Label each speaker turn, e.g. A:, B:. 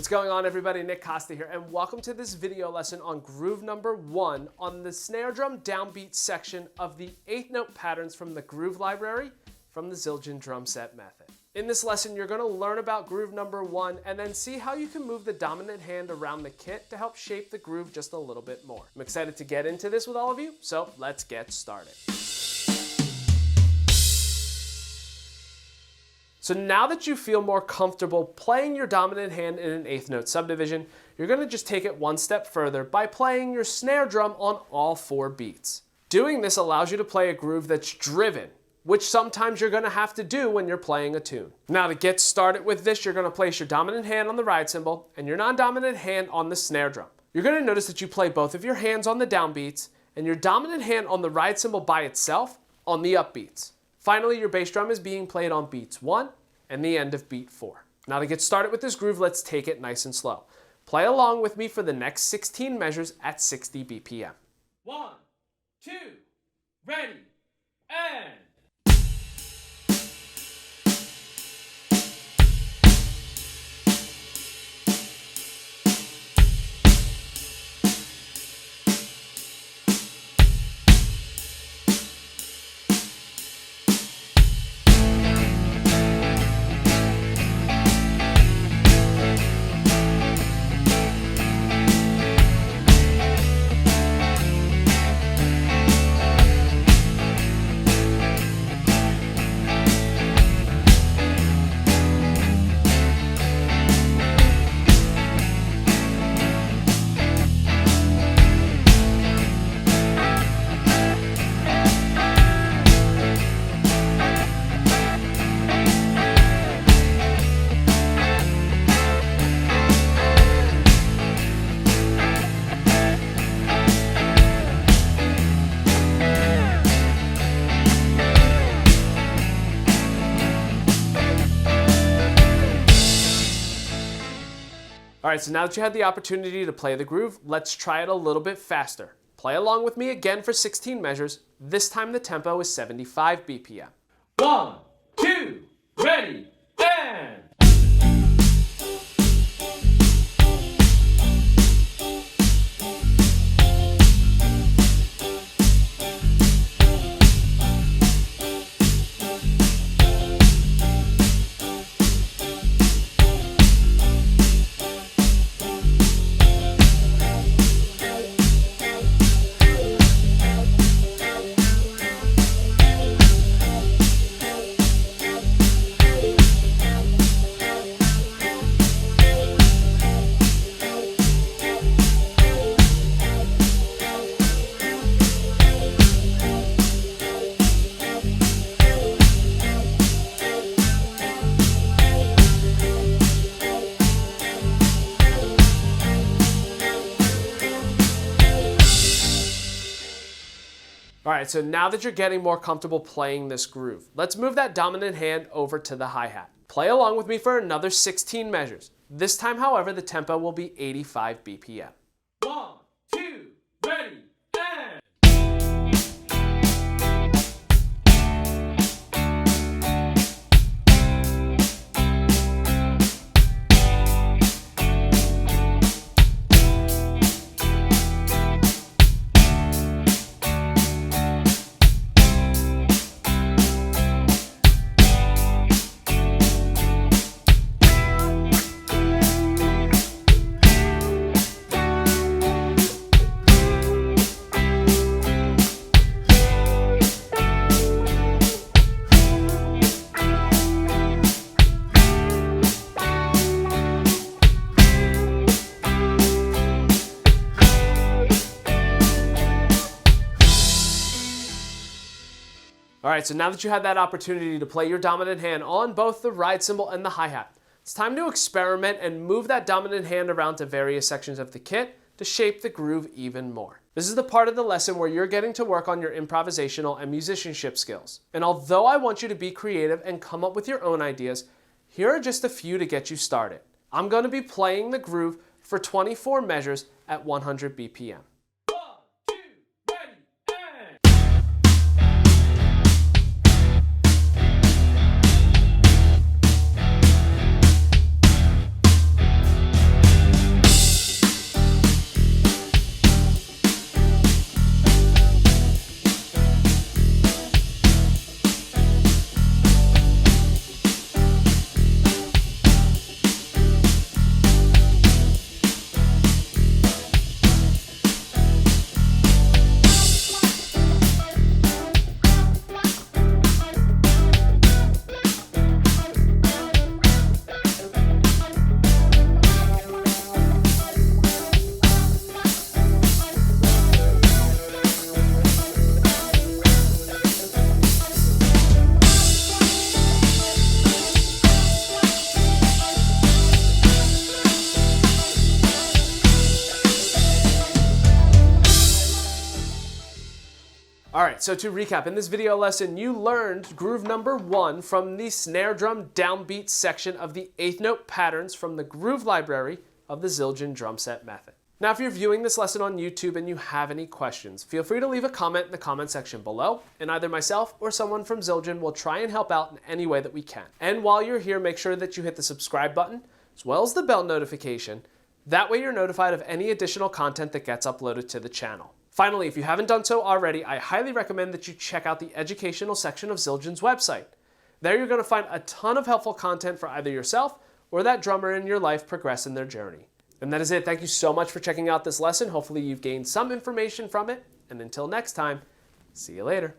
A: What's going on, everybody? Nick Costa here, and welcome to this video lesson on groove number 1 on the Snare Drum Downbeats section of the 8th note patterns from the groove library from the Zildjian drum set method. In this lesson, you're going to learn about groove number 1 and then see how you can move the dominant hand around the kit to help shape the groove just a little bit more. I'm excited to get into this with all of you, so let's get started. So now that you feel more comfortable playing your dominant hand in an 8th note subdivision, you're going to just take it one step further by playing your snare drum on all 4 beats. Doing this allows you to play a groove that's driven, which sometimes you're going to have to do when you're playing a tune. Now to get started with this, you're going to place your dominant hand on the ride cymbal and your non-dominant hand on the snare drum. You're going to notice that you play both of your hands on the downbeats and your dominant hand on the ride cymbal by itself on the upbeats. Finally, your bass drum is being played on beats 1 and the end of beat 4. Now to get started with this groove, let's take it nice and slow. Play along with me for the next 16 measures at 60 BPM. 1, 2, ready, and... Alright, so now that you had the opportunity to play the groove, let's try it a little bit faster. Play along with me again for 16 measures. This time the tempo is 75 BPM. 1, 2, ready, and... Alright, so now that you're getting more comfortable playing this groove, let's move that dominant hand over to the hi-hat. Play along with me for another 16 measures. This time, however, the tempo will be 85 BPM. 1, 2, ready, and... Alright, so now that you had that opportunity to play your dominant hand on both the ride cymbal and the hi-hat, it's time to experiment and move that dominant hand around to various sections of the kit to shape the groove even more. This is the part of the lesson where you're getting to work on your improvisational and musicianship skills. And although I want you to be creative and come up with your own ideas, here are just a few to get you started. I'm going to be playing the groove for 24 measures at 100 BPM. right, so to recap, in this video lesson, you learned groove number 1 from the Snare Drum Downbeats section of the 8th note patterns from the groove library of the Zildjian drum set method. Now, if you're viewing this lesson on YouTube and you have any questions, feel free to leave a comment in the comment section below, and either myself or someone from Zildjian will try and help out in any way that we can. And while you're here, make sure that you hit the subscribe button, as well as the bell notification. That way you're notified of any additional content that gets uploaded to the channel. Finally, if you haven't done so already, I highly recommend that you check out the educational section of Zildjian's website. There you're going to find a ton of helpful content for either yourself or that drummer in your life progress in their journey. And that is it. Thank you so much for checking out this lesson. Hopefully you've gained some information from it. And until next time, see you later.